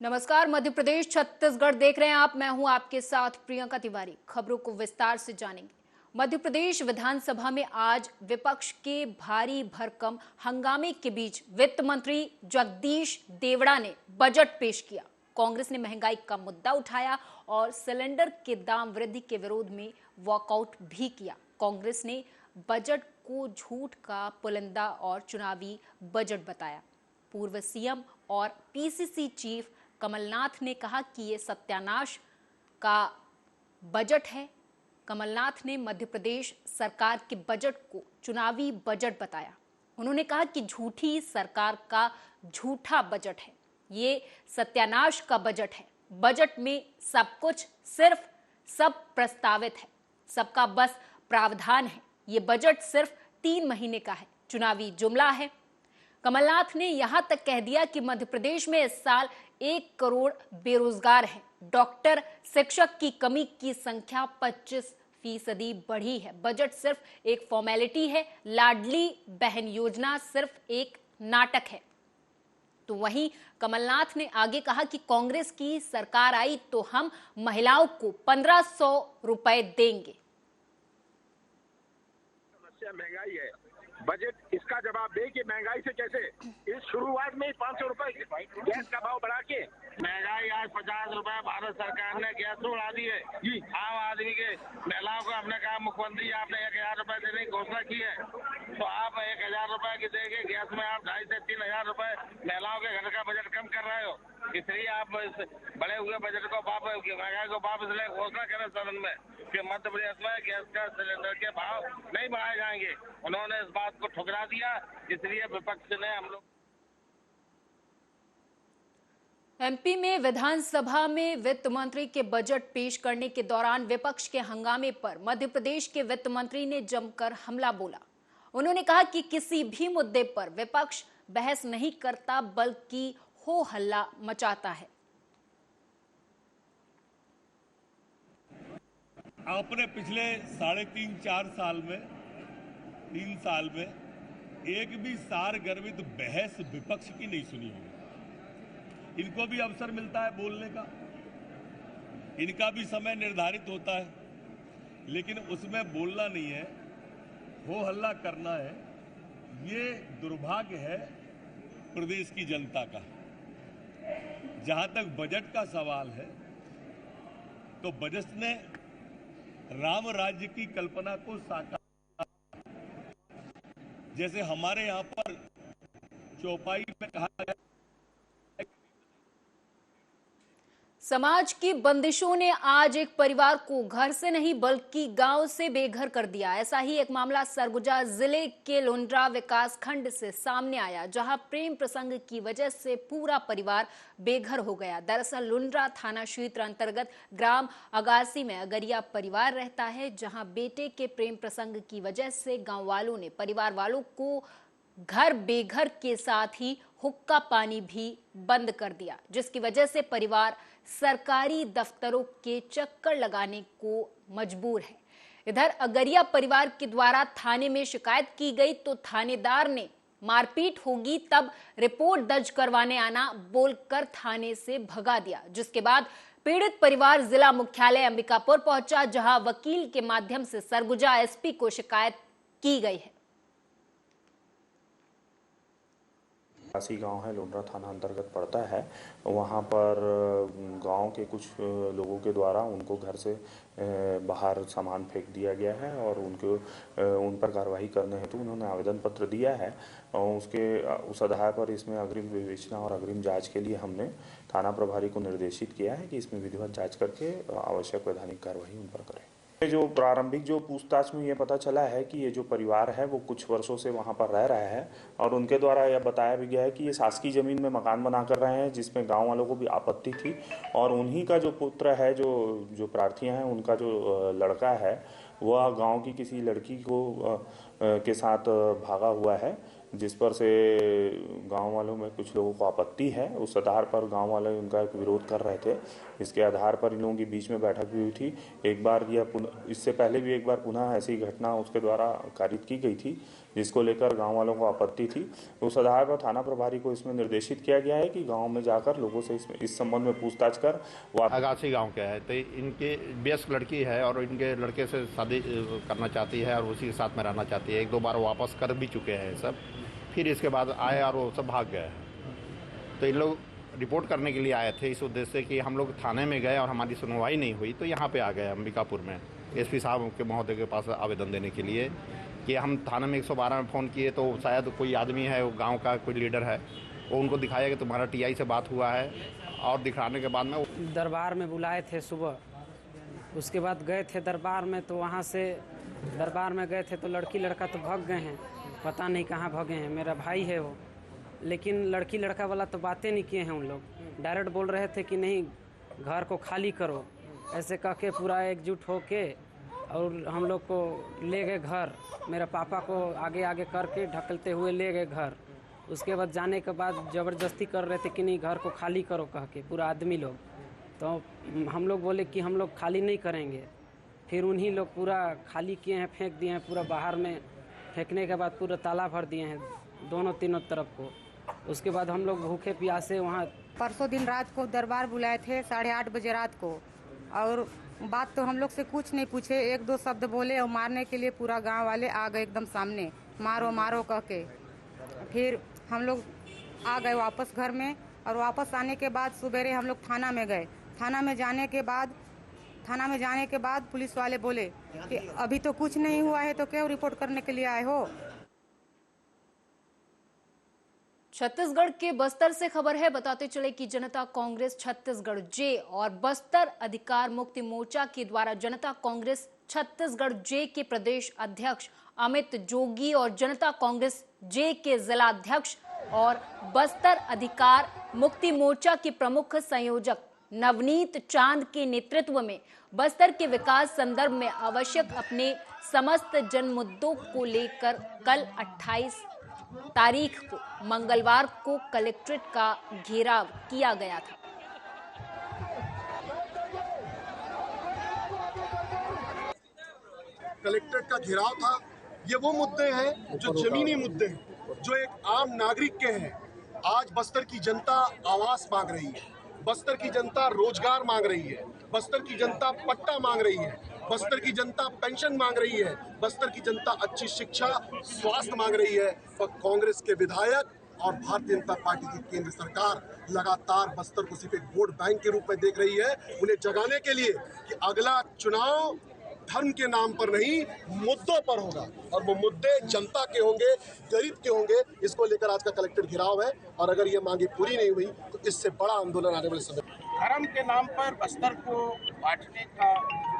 नमस्कार। मध्य प्रदेश छत्तीसगढ़ देख रहे हैं आप। मैं हूं आपके साथ प्रियंका तिवारी। खबरों को विस्तार से जानेंगे। मध्य प्रदेश विधानसभा में आज विपक्ष के भारी भरकम हंगामे के बीच वित्त मंत्री जगदीश देवड़ा ने बजट पेश किया। कांग्रेस ने महंगाई का मुद्दा उठाया और सिलेंडर के दाम वृद्धि के विरोध में वॉकआउट भी किया। कांग्रेस ने बजट को झूठ का पुलिंदा और चुनावी बजट बताया। पूर्व सीएम और पीसीसी चीफ कमलनाथ ने कहा कि ये सत्यानाश का बजट है। कमलनाथ ने मध्य प्रदेश सरकार के बजट को चुनावी बजट बताया। उन्होंने कहा कि झूठी सरकार का झूठा बजट है, ये सत्यानाश का बजट है। बजट में सब कुछ सिर्फ सब प्रस्तावित है, सबका बस प्रावधान है। ये बजट सिर्फ 3 महीने का है, चुनावी जुमला है। कमलनाथ ने यहां तक कह दिया कि मध्य प्रदेश में इस साल 1 करोड़ बेरोजगार हैं। डॉक्टर, शिक्षक की कमी की संख्या 25% बढ़ी है। बजट सिर्फ एक फॉर्मेलिटी है। लाडली बहन योजना सिर्फ एक नाटक है। तो वहीं कमलनाथ ने आगे कहा कि कांग्रेस की सरकार आई तो हम महिलाओं को 1500 रुपए देंगे। समस्या महंगाई है, बजट इसका जवाब दे कि महंगाई से कैसे इस शुरुआत में 500 रुपए गैस का भाव बढ़ा के महंगाई आज 50 रुपए भारत सरकार ने गैस बढ़ा दी है। आम आदमी के महिलाओं को हमने कहा मुख्यमंत्री आपने 1000 रुपए देने की घोषणा की है, तो आप 1000 रुपए की देंगे, गैस में आप 2500 से 3000 रुपए महिलाओं के घर का बजट कम कर रहे हो। इसलिए आप इस बढ़े हुए बजट को महंगाई को वापस ले घोषणा करें सदन में कि मध्य प्रदेश में गैस का सिलेंडर के भाव नहीं बढ़ाए जाएंगे। उन्होंने इस बात को ठुकरा दिया, इसलिए विपक्ष ने हम लोग एमपी में विधानसभा में वित्त मंत्री के बजट पेश करने के दौरान विपक्ष के हंगामे पर मध्य प्रदेश के वित्त मंत्री ने जमकर हमला बोला। उन्होंने कहा कि किसी भी मुद्दे पर विपक्ष बहस नहीं करता बल्कि हो हल्ला मचाता है। आपने पिछले 3.5-4 साल में 3 साल में एक भी सारगर्भित बहस विपक्ष की नहीं सुनी होगी। इनको भी अवसर मिलता है बोलने का, इनका भी समय निर्धारित होता है, लेकिन उसमें बोलना नहीं है, हो हल्ला करना है। ये दुर्भाग्य है प्रदेश की जनता का। जहां तक बजट का सवाल है तो बजट ने राम राज्य की कल्पना को साकार, जैसे हमारे यहां पर चौपाई में कहा गया, समाज की बंदिशों ने आज एक परिवार को घर से नहीं बल्कि गांव से बेघर कर दिया। ऐसा ही एक मामला सरगुजा जिले के लुंड्रा विकास खंड से सामने आया, जहां प्रेम प्रसंग की वजह से पूरा परिवार बेघर हो गया। दरअसल लुंड्रा थाना क्षेत्र अंतर्गत ग्राम अगासी में अगरिया परिवार रहता है, जहां बेटे के प्रेम प्रसंग की वजह से गांव वालों ने परिवार वालों को घर बेघर के साथ ही हुक्का पानी भी बंद कर दिया, जिसकी वजह से परिवार सरकारी दफ्तरों के चक्कर लगाने को मजबूर है। इधर अगरिया परिवार के द्वारा थाने में शिकायत की गई तो थानेदार ने मारपीट होगी तब रिपोर्ट दर्ज करवाने आना बोलकर थाने से भगा दिया, जिसके बाद पीड़ित परिवार जिला मुख्यालय अंबिकापुर पहुंचा, जहां वकील के माध्यम से सरगुजा एसपी को शिकायत की गई है। कासी गांव है, लुंड्रा थाना अंतर्गत पड़ता है। वहां पर गांव के कुछ लोगों के द्वारा उनको घर से बाहर सामान फेंक दिया गया है और उन पर कार्रवाई करने हेतु उन्होंने आवेदन पत्र दिया है। और उस आधार पर इसमें अग्रिम विवेचना और अग्रिम जांच के लिए हमने थाना प्रभारी को निर्देशित किया है कि इसमें विधिवत जाँच करके आवश्यक वैधानिक कार्रवाई उन पर करें। जो प्रारंभिक जो पूछताछ में ये पता चला है कि ये जो परिवार है वो कुछ वर्षों से वहाँ पर रह रहा है और उनके द्वारा यह बताया भी गया है कि ये शासकीय ज़मीन में मकान बना कर रहे हैं, जिसमें गांव वालों को भी आपत्ति थी और उन्हीं का जो पुत्र है, जो प्रार्थियां हैं, उनका जो लड़का है वह गांव की किसी लड़की को के साथ भागा हुआ है, जिस पर से गांव वालों में कुछ लोगों को आपत्ति है। उस आधार पर गांव वाले उनका एक विरोध कर रहे थे। इसके आधार पर इन लोगों के बीच में बैठक भी हुई थी। एक बार इससे पहले भी एक बार पुनः ऐसी घटना उसके द्वारा कारित की गई थी, जिसको लेकर गांव वालों को आपत्ति थी। उस आधार पर थाना प्रभारी को इसमें निर्देशित किया गया है कि गांव में जाकर लोगों से इस संबंध में पूछताछ कर। वो अगासी गांव के है, तो इनके वयस्क लड़की है और इनके लड़के से शादी करना चाहती है और उसी के साथ में रहना चाहती है। 1-2 बार वापस कर भी चुके हैं सब, फिर इसके बाद आए और वो सब भाग गए। तो इन लोग रिपोर्ट करने के लिए आए थे इस उद्देश्य से कि हम लोग थाने में गए और हमारी सुनवाई नहीं हुई, तो यहाँ पे आ गए अंबिकापुर में एसपी साहब के महोदय के पास आवेदन देने के लिए कि हम थाने में 112 में फ़ोन किए तो शायद कोई आदमी है, वो गांव का कोई लीडर है, वो उनको दिखाया कि तुम्हारा टीआई से बात हुआ है, और दिखाने के बाद में दरबार में बुलाए थे सुबह। उसके बाद गए थे दरबार में, तो वहाँ से दरबार में गए थे तो लड़की लड़का तो भाग गए हैं, पता नहीं कहाँ भागे हैं। मेरा भाई है वो, लेकिन लड़की लड़का वाला तो बातें नहीं किए हैं। उन लोग डायरेक्ट बोल रहे थे कि नहीं घर को खाली करो, ऐसे कह के पूरा एकजुट होके और हम लोग को ले गए घर। मेरे पापा को आगे आगे करके ढकलते हुए ले गए घर। उसके बाद जाने के बाद ज़बरदस्ती कर रहे थे कि नहीं घर को खाली करो कह के पूरा आदमी लोग। तो हम लोग बोले कि हम लोग खाली नहीं करेंगे। फिर उन्हीं लोग पूरा खाली किए हैं, फेंक दिए हैं पूरा बाहर में। फेंकने के बाद पूरा ताला भर दिए हैं दोनों तीनों तरफ को। उसके बाद हम लोग भूखे प्यासे वहाँ परसों दिन रात को दरबार बुलाए थे 8:30 बजे रात को, और बात तो हम लोग से कुछ नहीं पूछे, 1-2 शब्द बोले और मारने के लिए पूरा गांव वाले आ गए एकदम सामने, मारो मारो कह के। फिर हम लोग आ गए वापस घर में, और वापस आने के बाद सुबेरे हम लोग थाना में गए। थाना में जाने के बाद पुलिस वाले बोले कि अभी तो कुछ नहीं हुआ है, तो क्यों रिपोर्ट करने के लिए आए हो। छत्तीसगढ़ के बस्तर से खबर है, बताते चले कि जनता कांग्रेस छत्तीसगढ़ जे और बस्तर अधिकार मुक्ति मोर्चा के द्वारा जनता कांग्रेस छत्तीसगढ़ जे के प्रदेश अध्यक्ष अमित जोगी और जनता कांग्रेस जे के जिलाध्यक्ष और बस्तर अधिकार मुक्ति मोर्चा के प्रमुख संयोजक नवनीत चांद के नेतृत्व में बस्तर के विकास संदर्भ में आवश्यक अपने समस्त जन मुद्दों को लेकर कल 28 तारीख को मंगलवार को कलेक्ट्रेट का घेराव किया गया था। कलेक्ट्रेट का घेराव था। ये वो मुद्दे हैं जो जमीनी मुद्दे हैं, जो एक आम नागरिक के हैं। आज बस्तर की जनता आवास मांग रही है, बस्तर की जनता रोजगार मांग रही है, बस्तर की जनता पट्टा मांग रही है, बस्तर की जनता पेंशन मांग रही है, बस्तर की जनता अच्छी शिक्षा स्वास्थ्य मांग रही है। और कांग्रेस के विधायक और भारतीय जनता पार्टी की केंद्र सरकार लगातार बस्तर को सिर्फ एक वोट बैंक के रूप में देख रही है, उन्हें जगाने के लिए कि अगला चुनाव धर्म के नाम पर नहीं मुद्दों पर होगा, और वो मुद्दे जनता के होंगे, गरीब के होंगे। इसको लेकर आज का कलेक्टर घेराव है, और अगर ये मांगे पूरी नहीं हुई तो इससे बड़ा आंदोलन आने वाले समय। धर्म के नाम पर बस्तर को बांटने का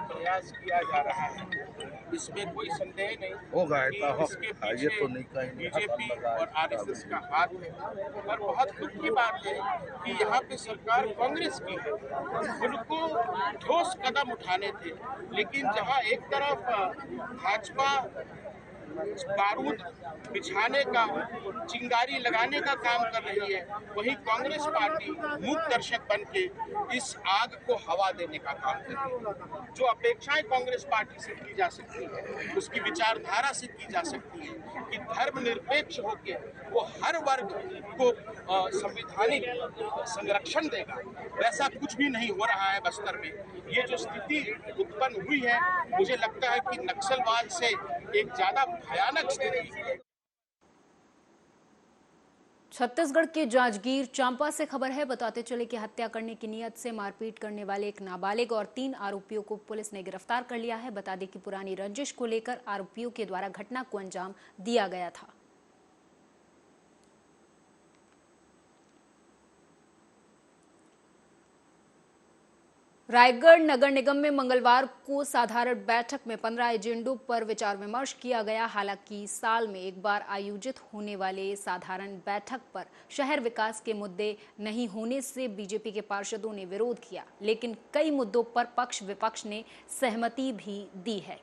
प्रयास किया जा रहा है, इसमें कोई संदेह नहीं होगा। इसके पीछे बीजेपी और आरएसएस का हाथ है। और बहुत दुख की बात है कि यहाँ पे सरकार कांग्रेस की है। उनको ठोस कदम उठाने थे, लेकिन जहाँ एक तरफ भाजपा बारूद बिछाने का, चिंगारी लगाने का काम कर रही है, वहीं कांग्रेस पार्टी मूक दर्शक बन के इस आग को हवा देने का काम कर रही है। जो अपेक्षाएं कांग्रेस पार्टी से की जा सकती है, उसकी विचारधारा से की जा सकती है कि धर्मनिरपेक्ष होकर वो हर वर्ग को संवैधानिक संरक्षण देगा, वैसा कुछ भी नहीं हो रहा है बस्तर में। ये जो स्थिति उत्पन्न हुई है, मुझे लगता है कि नक्सलवाद से एक ज्यादा भयानक स्थिति है। छत्तीसगढ़ के जांजगीर चांपा से खबर है, बताते चले कि हत्या करने की नीयत से मारपीट करने वाले एक नाबालिग और 3 आरोपियों को पुलिस ने गिरफ्तार कर लिया है। बता दें कि पुरानी रंजिश को लेकर आरोपियों के द्वारा घटना को अंजाम दिया गया था। रायगढ़ नगर निगम में मंगलवार को साधारण बैठक में 15 एजेंडों पर विचार विमर्श किया गया। हालांकि साल में एक बार आयोजित होने वाले साधारण बैठक पर शहर विकास के मुद्दे नहीं होने से बीजेपी के पार्षदों ने विरोध किया, लेकिन कई मुद्दों पर पक्ष विपक्ष ने सहमति भी दी है।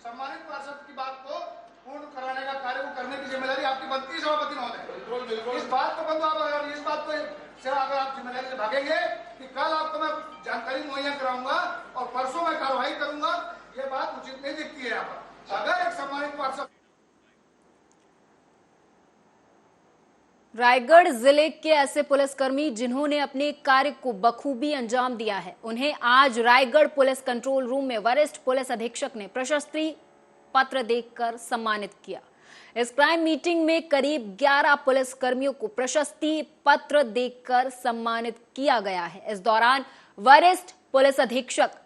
सम्मानित पार्षद की बात को पूर्ण कराने का कार्य को करने की जिम्मेदारी आपकी बनती है सभापति महोदय। इस बात को बंधु, आप अगर इस बात को से अगर आप जिम्मेदारी से भागेंगे कि कल आपको मैं जानकारी मुहैया कराऊंगा और परसों मैं कार्रवाई करूंगा, ये बात उचित नहीं दिखती है। यहाँ पर अगर एक सम्मानित पार्षद रायगढ़ जिले के ऐसे पुलिसकर्मी जिन्होंने अपने कार्य को बखूबी अंजाम दिया है, उन्हें आज रायगढ़ पुलिस कंट्रोल रूम में वरिष्ठ पुलिस अधीक्षक ने प्रशस्ति पत्र देकर सम्मानित किया। इस क्राइम मीटिंग में करीब 11 पुलिसकर्मियों को प्रशस्ति पत्र देकर सम्मानित किया गया है। इस दौरान वरिष्ठ पुलिस अधीक्षक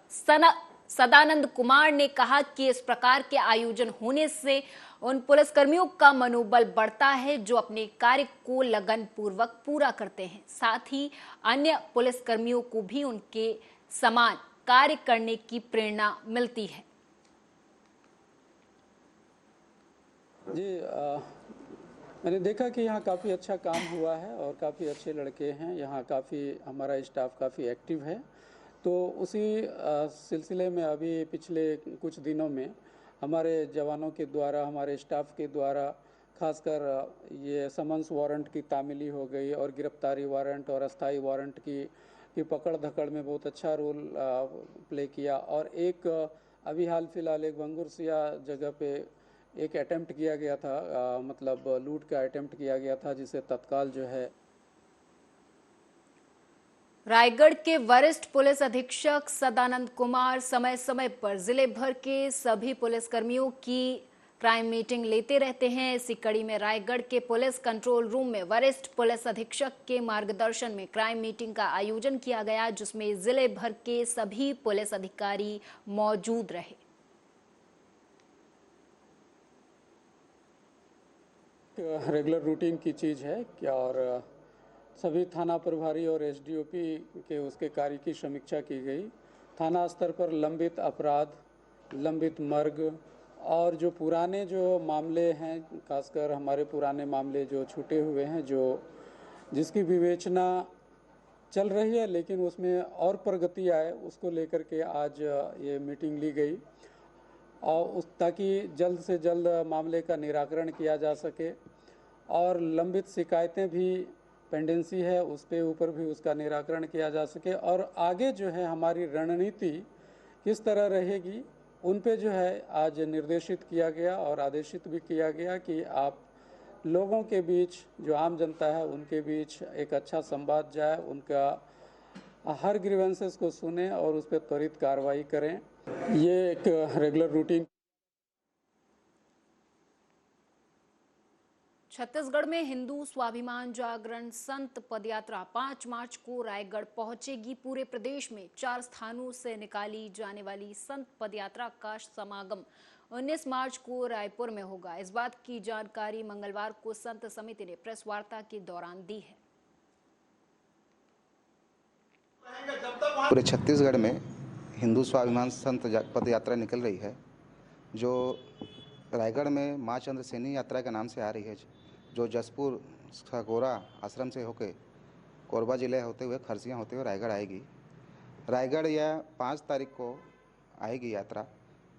सदानंद कुमार ने कहा कि इस प्रकार के आयोजन होने से उन पुलिसकर्मियों का मनोबल बढ़ता है जो अपने कार्य को लगन पूर्वक पूरा करते हैं। साथ ही अन्य पुलिसकर्मियों को भी उनके समान कार्य करने की प्रेरणा मिलती है। जी, मैंने देखा कि यहाँ काफ़ी अच्छा काम हुआ है और काफ़ी अच्छे लड़के हैं। यहाँ काफ़ी हमारा स्टाफ काफ़ी एक्टिव है। तो उसी सिलसिले में अभी पिछले कुछ दिनों में हमारे जवानों के द्वारा, हमारे स्टाफ के द्वारा खासकर ये समन्स वारंट की तामीली हो गई और गिरफ्तारी वारंट और अस्थाई वारंट की पकड़ धकड़ में बहुत अच्छा रोल प्ले किया। और एक अभी हाल फिलहाल एक भंगुरसिया जगह पे एक अटेम्प्ट किया गया था, मतलब लूट का अटेम्प्ट किया गया था, जिसे तत्काल जो है रायगढ़ के वरिष्ठ पुलिस अधीक्षक सदानंद कुमार समय समय पर जिले भर के सभी पुलिसकर्मियों की क्राइम मीटिंग लेते रहते हैं। इसी कड़ी में रायगढ़ के पुलिस कंट्रोल रूम में वरिष्ठ पुलिस अधीक्षक के मार्गदर्शन में क्राइम मीटिंग का आयोजन किया गया, जिसमें जिले भर के सभी पुलिस अधिकारी मौजूद रहे। रेगुलर रूटीन की चीज़ है क्या, और सभी थाना प्रभारी और एसडीओपी के उसके कार्य की समीक्षा की गई। थाना स्तर पर लंबित अपराध, लंबित मर्ग और जो पुराने जो मामले हैं, खासकर हमारे पुराने मामले जो छूटे हुए हैं, जिसकी विवेचना चल रही है लेकिन उसमें और प्रगति आए, उसको लेकर के आज ये मीटिंग ली गई और ताकि जल्द से जल्द मामले का निराकरण किया जा सके और लंबित शिकायतें भी पेंडेंसी है उस पे ऊपर भी उसका निराकरण किया जा सके और आगे जो है हमारी रणनीति किस तरह रहेगी उन पे जो है आज निर्देशित किया गया और आदेशित भी किया गया कि आप लोगों के बीच, जो आम जनता है उनके बीच एक अच्छा संवाद जाए, उनका हर ग्रीवेंसेस को सुने और उस पर त्वरित कार्रवाई करें। ये एक रेगुलर रूटीन। छत्तीसगढ़ में हिंदू स्वाभिमान जागरण संत पदयात्रा 5 मार्च को रायगढ़ पहुंचेगी। पूरे प्रदेश में 4 स्थानों से निकाली जाने वाली संत पदयात्रा का समागम 19 मार्च को रायपुर में होगा। इस बात की जानकारी मंगलवार को संत समिति ने प्रेस वार्ता के दौरान दी है। पूरे छत्तीसगढ़ में हिंदू स्वाभिमान संत पदयात्रा निकल रही है, जो रायगढ़ में माँ चंद्र सेनी यात्रा के नाम से आ रही है, जो जसपुर खगोरा आश्रम से होके कोरबा जिले होते हुए खरसियाँ होते हुए रायगढ़ आएगी। रायगढ़ यह 5 तारीख को आएगी यात्रा,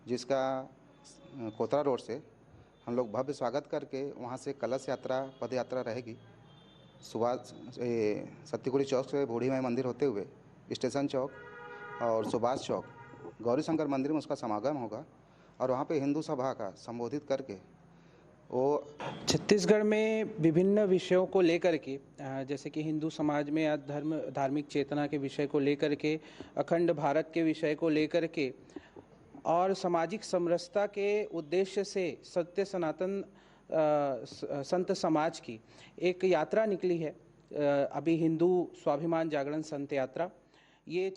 जिसका कोतरा रोड से हम लोग भव्य स्वागत करके वहाँ से कलश यात्रा पद यात्रा रहेगी। सुबह सत्तीगुड़ी चौक से बूढ़ी माई मंदिर होते हुए स्टेशन चौक और सुभाष चौक गौरी शंकर मंदिर में उसका समागम होगा और वहाँ पे हिंदू सभा का संबोधित करके वो छत्तीसगढ़ में विभिन्न विषयों को लेकर के, जैसे कि हिंदू समाज में या धार्मिक चेतना के विषय को लेकर के, अखंड भारत के विषय को लेकर के और सामाजिक समरसता के उद्देश्य से सत्य सनातन संत समाज की एक यात्रा निकली है, अभी हिंदू स्वाभिमान जागरण संत यात्रा। ये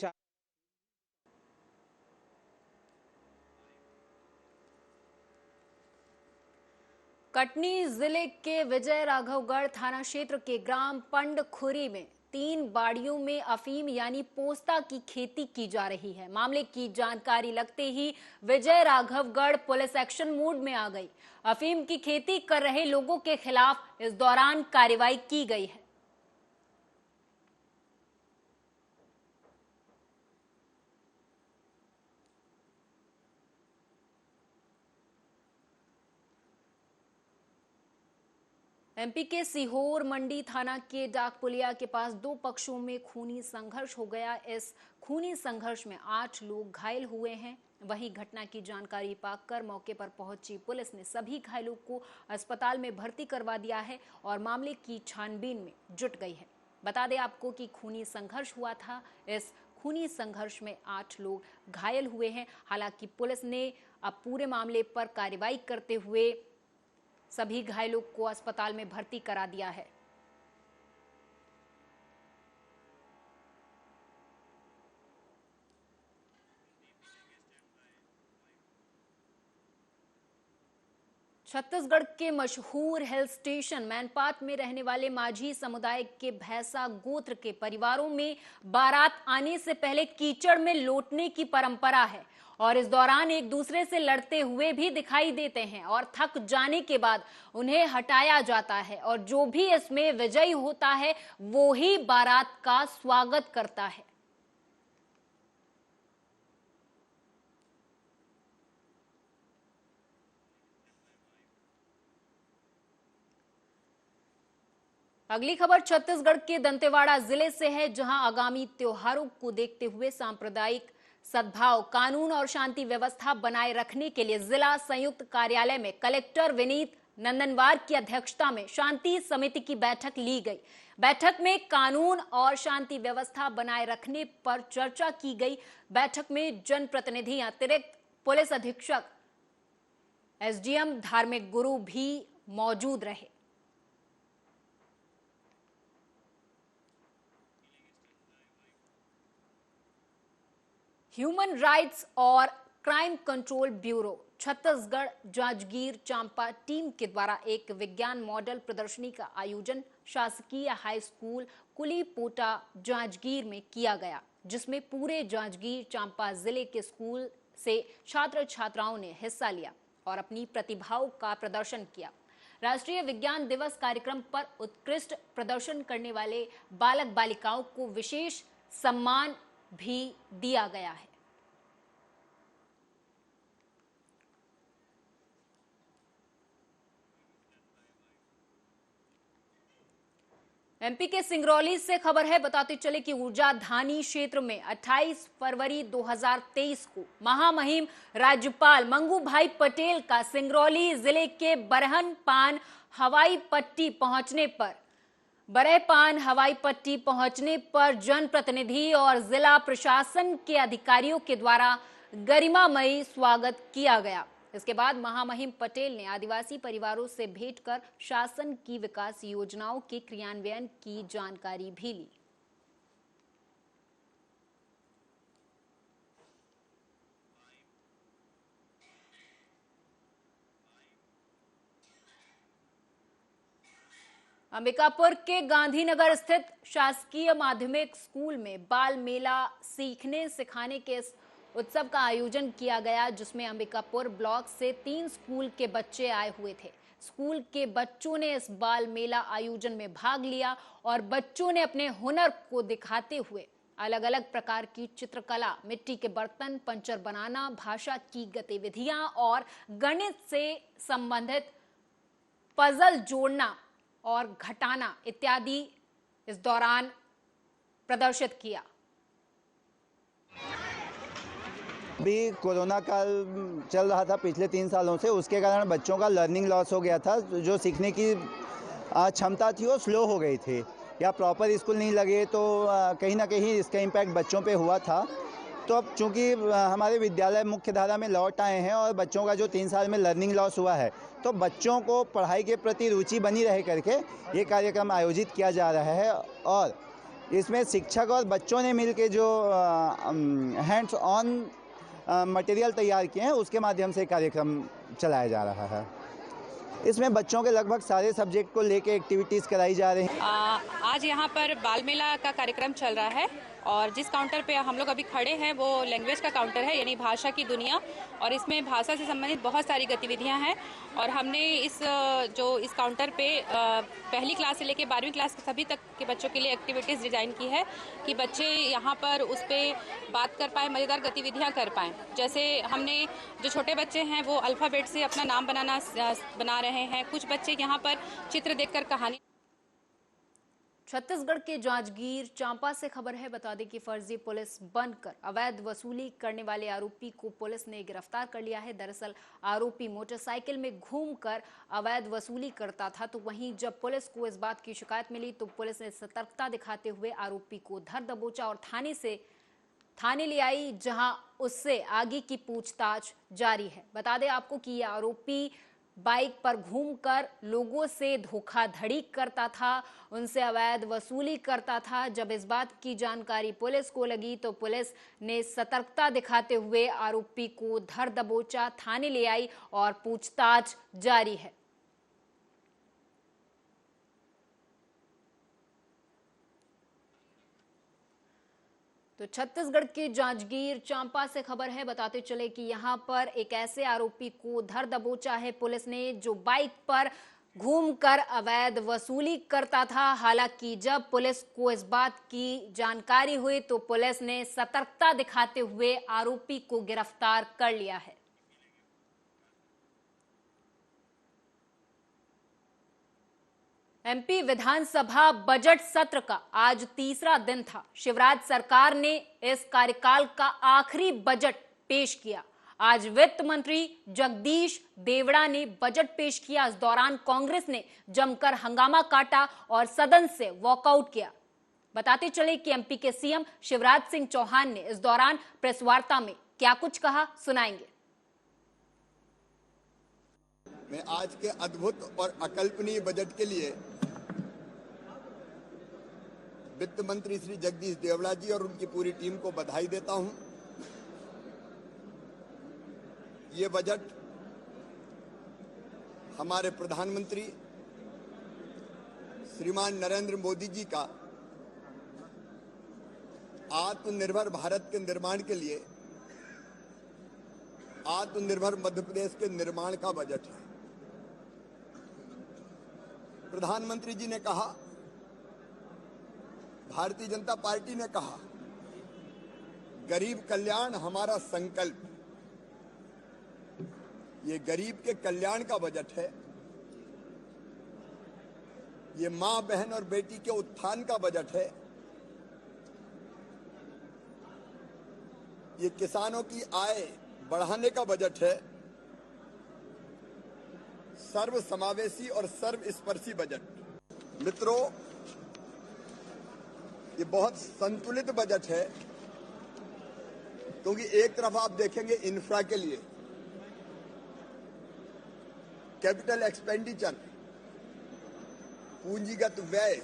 कटनी जिले के विजय राघवगढ़ थाना क्षेत्र के ग्राम पंडखुरी में 3 बाड़ियों में अफीम यानी पोस्ता की खेती की जा रही है। मामले की जानकारी लगते ही Vijay Raghavgarh police action mode में आ गई। अफीम की खेती कर रहे लोगों के खिलाफ इस दौरान कार्रवाई की गई है। एमपी के सीहोर मंडी थाना के डाकपुलिया के पास दो पक्षों में खूनी संघर्ष हो गया। इस खूनी संघर्ष में 8 लोग घायल हुए हैं। वहीं घटना की जानकारी पाकर मौके पर पहुंची पुलिस ने सभी घायलों को अस्पताल में भर्ती करवा दिया है और मामले की छानबीन में जुट गई है। बता दें आपको कि खूनी संघर्ष हुआ था। इस खूनी संघर्ष में 8 लोग घायल हुए हैं। हालांकि पुलिस ने अब पूरे मामले पर कार्रवाई करते हुए सभी घायलों को अस्पताल में भर्ती करा दिया है। छत्तीसगढ़ के मशहूर हिल स्टेशन मैनपाट में रहने वाले माझी समुदाय के भैंसा गोत्र के परिवारों में बारात आने से पहले कीचड़ में लौटने की परंपरा है और इस दौरान एक दूसरे से लड़ते हुए भी दिखाई देते हैं और थक जाने के बाद उन्हें हटाया जाता है और जो भी इसमें विजयी होता है वो ही बारात का स्वागत करता है। अगली खबर छत्तीसगढ़ के दंतेवाड़ा जिले से है, जहां आगामी त्योहारों को देखते हुए सांप्रदायिक सद्भाव, कानून और शांति व्यवस्था बनाए रखने के लिए जिला संयुक्त कार्यालय में कलेक्टर विनीत नंदनवार की अध्यक्षता में शांति समिति की बैठक ली गई। बैठक में कानून और शांति व्यवस्था बनाए रखने पर चर्चा की गई। बैठक में जनप्रतिनिधि, अतिरिक्त पुलिस अधीक्षक, एसडीएम, धार्मिक गुरु भी मौजूद रहे। ह्यूमन राइट्स और crime control bureau Chhattisgarh Janjgir Champa team के द्वारा एक विज्ञान मॉडल प्रदर्शनी का आयोजन शासकीय हाई स्कूल कुलीपोटा जांजगीर में किया गया, जिसमें पूरे जांजगीर चांपा जिले के स्कूल से छात्र छात्राओं ने हिस्सा लिया और अपनी प्रतिभाओं का प्रदर्शन किया। राष्ट्रीय विज्ञान दिवस कार्यक्रम पर उत्कृष्ट प्रदर्शन करने वाले बालक बालिकाओं को विशेष सम्मान भी दिया गया है। एमपी के सिंगरौली से खबर है। बताते चले कि ऊर्जा धानी क्षेत्र में 28 फरवरी 2023 को महामहिम राज्यपाल मंगू भाई पटेल का सिंगरौली जिले के बरहपान हवाई पट्टी पहुंचने पर जनप्रतिनिधि और जिला प्रशासन के अधिकारियों के द्वारा गरिमामयी स्वागत किया गया। इसके बाद महामहिम पटेल ने आदिवासी परिवारों से भेंट कर शासन की विकास योजनाओं के क्रियान्वयन की जानकारी भी ली। अंबिकापुर के गांधीनगर स्थित शासकीय माध्यमिक स्कूल में बाल मेला सीखने सिखाने के उत्सव का आयोजन किया गया, जिसमें अंबिकापुर ब्लॉक से 3 स्कूल के बच्चे आए हुए थे। स्कूल के बच्चों ने इस बाल मेला आयोजन में भाग लिया और बच्चों ने अपने हुनर को दिखाते हुए अलग अलग प्रकार की चित्रकला, मिट्टी के बर्तन, पंचर बनाना, भाषा की गतिविधियां और गणित से संबंधित पजल जोड़ना और घटाना इत्यादि इस दौरान प्रदर्शित किया। अभी कोरोना काल चल रहा था पिछले 3 सालों से, उसके कारण बच्चों का लर्निंग लॉस हो गया था। जो सीखने की क्षमता थी वो स्लो हो गई थी या प्रॉपर स्कूल नहीं लगे, तो कहीं ना कहीं इसका इम्पैक्ट बच्चों पे हुआ था। तो अब चूँकि हमारे विद्यालय मुख्य धारा में लौट आए हैं और बच्चों का जो 3 साल में लर्निंग लॉस हुआ है, तो बच्चों को पढ़ाई के प्रति रुचि बनी रहे करके ये कार्यक्रम आयोजित किया जा रहा है और इसमें शिक्षक और बच्चों ने मिल के जो हैंड्स ऑन मटेरियल तैयार किए हैं उसके माध्यम से कार्यक्रम चलाया जा रहा है। इसमें बच्चों के लगभग सारे सब्जेक्ट को लेके एक्टिविटीज़ कराई जा रही हैं। आज यहाँ पर बाल मेला का कार्यक्रम चल रहा है और जिस काउंटर पे हम लोग अभी खड़े हैं वो लैंग्वेज का काउंटर है, यानी भाषा की दुनिया, और इसमें भाषा से संबंधित बहुत सारी गतिविधियां हैं। और हमने इस काउंटर पे पहली क्लास से लेकर 12वीं क्लास के सभी तक के बच्चों के लिए एक्टिविटीज़ डिज़ाइन की है कि बच्चे यहाँ पर उस पर बात कर पाएँ, मज़ेदार गतिविधियाँ कर पाएँ। जैसे हमने जो छोटे बच्चे हैं वो अल्फ़ाबेट से अपना नाम बना रहे हैं, कुछ बच्चे यहाँ पर चित्र देखकर कहानी। छत्तीसगढ़ के जांजगीर चांपा से खबर है। बता दें कि फर्जी पुलिस बनकर अवैध वसूली करने वाले आरोपी को पुलिस ने गिरफ्तार कर लिया है। दरअसल आरोपी मोटरसाइकिल में घूमकर अवैध वसूली करता था, तो वहीं जब पुलिस को इस बात की शिकायत मिली तो पुलिस ने सतर्कता दिखाते हुए आरोपी को धर दबोचा और थाने ले आई, जहां उससे आगे की पूछताछ जारी है। बता दें आपको कि यह आरोपी बाइक पर घूमकर लोगों से धोखाधड़ी करता था, उनसे अवैध वसूली करता था। जब इस बात की जानकारी पुलिस को लगी तो पुलिस ने सतर्कता दिखाते हुए आरोपी को धर दबोचा, थाने ले आई और पूछताछ जारी है। तो छत्तीसगढ़ के जांजगीर चांपा से खबर है। बताते चले कि यहां पर एक ऐसे आरोपी को धर दबोचा है पुलिस ने जो बाइक पर घूमकर अवैध वसूली करता था। हालांकि जब पुलिस को इस बात की जानकारी हुई तो पुलिस ने सतर्कता दिखाते हुए आरोपी को गिरफ्तार कर लिया है। एमपी विधानसभा बजट सत्र का आज तीसरा दिन था। शिवराज सरकार ने इस कार्यकाल का आखिरी बजट पेश किया। आज वित्त मंत्री जगदीश देवड़ा ने बजट पेश किया। इस दौरान कांग्रेस ने जमकर हंगामा काटा और सदन से वॉकआउट किया। बताते चले कि एमपी के सीएम शिवराज सिंह चौहान ने इस दौरान प्रेस वार्ता में क्या कुछ कहा, सुनाएंगे। मैं आज के अद्भुत और अकल्पनीय बजट के लिए वित्त मंत्री श्री जगदीश देवड़ा जी और उनकी पूरी टीम को बधाई देता हूं। ये बजट हमारे प्रधानमंत्री श्रीमान नरेंद्र मोदी जी का आत्मनिर्भर भारत के निर्माण के लिए आत्मनिर्भर मध्य प्रदेश के निर्माण का बजट है। प्रधानमंत्री जी ने कहा, भारतीय जनता पार्टी ने कहा, गरीब कल्याण हमारा संकल्प। ये गरीब के कल्याण का बजट है। ये मां, बहन और बेटी के उत्थान का बजट है। ये किसानों की आय बढ़ाने का बजट है। सर्व समावेशी और सर्वस्पर्शी बजट। मित्रों, ये बहुत संतुलित बजट है, क्योंकि एक तरफ आप देखेंगे इंफ्रा के लिए कैपिटल एक्सपेंडिचर, पूंजीगत व्यय,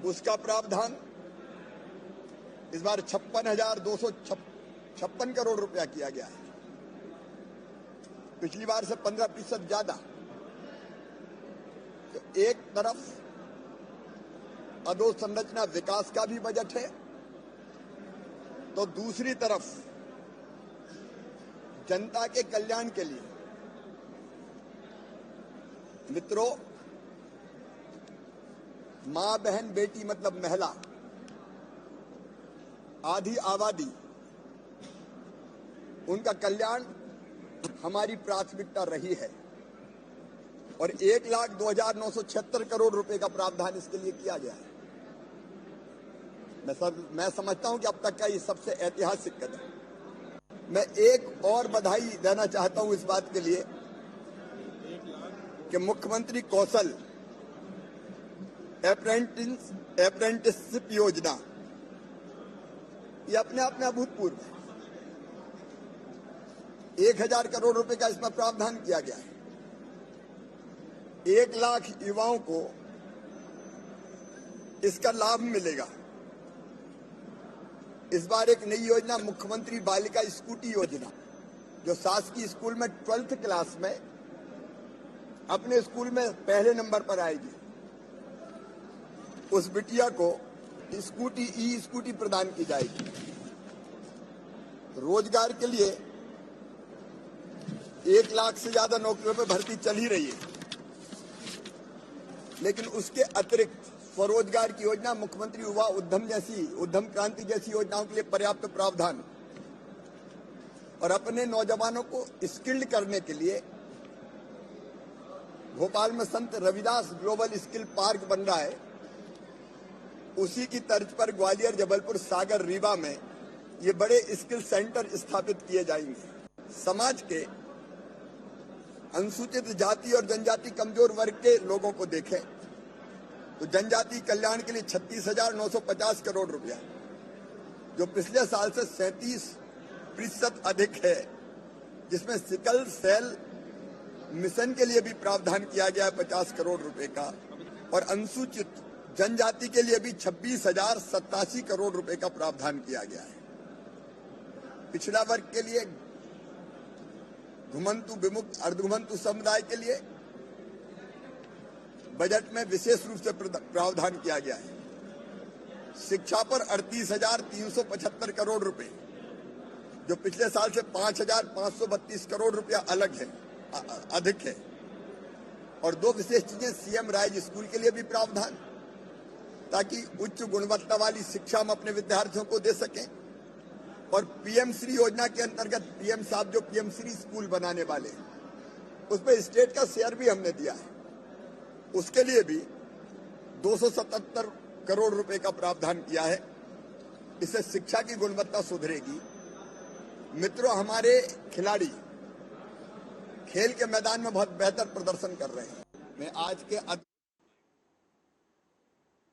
उसका प्रावधान इस बार 56,256 करोड़ रुपया किया गया है, पिछली बार से 15% ज्यादा। तो एक तरफ अधोसंरचना विकास का भी बजट है, तो दूसरी तरफ जनता के कल्याण के लिए। मित्रों, मां, बहन, बेटी मतलब महिला, आधी आबादी, उनका कल्याण हमारी प्राथमिकता रही है और 1,02,976 करोड़ रुपए का प्रावधान इसके लिए किया गया है। मैं समझता हूं कि अब तक का ये सबसे ऐतिहासिक कदम। मैं एक और बधाई देना चाहता हूं इस बात के लिए कि मुख्यमंत्री कौशल अप्रेंटिसशिप योजना, ये अपने आप में अभूतपूर्व है। 1,000 करोड़ रुपए का इसमें प्रावधान किया गया है। 1 लाख युवाओं को इसका लाभ मिलेगा। इस बार एक नई योजना मुख्यमंत्री बालिका स्कूटी योजना, जो शासकीय स्कूल में 12th क्लास में अपने स्कूल में पहले नंबर पर आएगी, उस बिटिया को स्कूटी ई स्कूटी प्रदान की जाएगी। रोजगार के लिए 1 लाख से ज्यादा नौकरियों पर भर्ती चल ही रही है, लेकिन उसके अतिरिक्त स्वरोजगार की योजना, मुख्यमंत्री युवा उद्यम क्रांति जैसी योजनाओं के लिए पर्याप्त प्रावधान और अपने नौजवानों को स्किल्ड करने के लिए भोपाल में संत रविदास ग्लोबल स्किल पार्क बन रहा है। उसी की तर्ज पर ग्वालियर, जबलपुर, सागर, रीवा में ये बड़े स्किल सेंटर स्थापित किए जाएंगे। समाज के अनुसूचित जाति और जनजाति कमजोर वर्ग के लोगों को देखें तो जनजाति कल्याण के लिए 36,950 करोड़ रुपया, जो पिछले साल से 37% अधिक है, जिसमें सिकल सेल मिशन के लिए भी प्रावधान किया गया है 50 करोड़ रुपए का, और अनुसूचित जनजाति के लिए भी 26,087 करोड़ रुपए का प्रावधान किया गया है। पिछड़ा वर्ग के लिए, घुमंतु विमुक्त अर्धघुमंतु समुदाय के लिए बजट में विशेष रूप से प्रावधान किया गया है। शिक्षा पर 38,375 करोड़ रुपए, जो पिछले साल से 5,532 करोड़ रुपया अधिक है। और 2 विशेष चीजें, सीएम राइज स्कूल के लिए भी प्रावधान, ताकि उच्च गुणवत्ता वाली शिक्षा हम अपने विद्यार्थियों को दे सकें। और पीएम श्री योजना के अंतर्गत पीएम साहब जो पीएम श्री स्कूल बनाने वाले, उस पर स्टेट का शेयर भी हमने दिया है, उसके लिए भी 277 करोड़ रुपए का प्रावधान किया है। इससे शिक्षा की गुणवत्ता सुधरेगी। मित्रों, हमारे खिलाड़ी खेल के मैदान में बहुत बेहतर प्रदर्शन कर रहे हैं। मैं आज के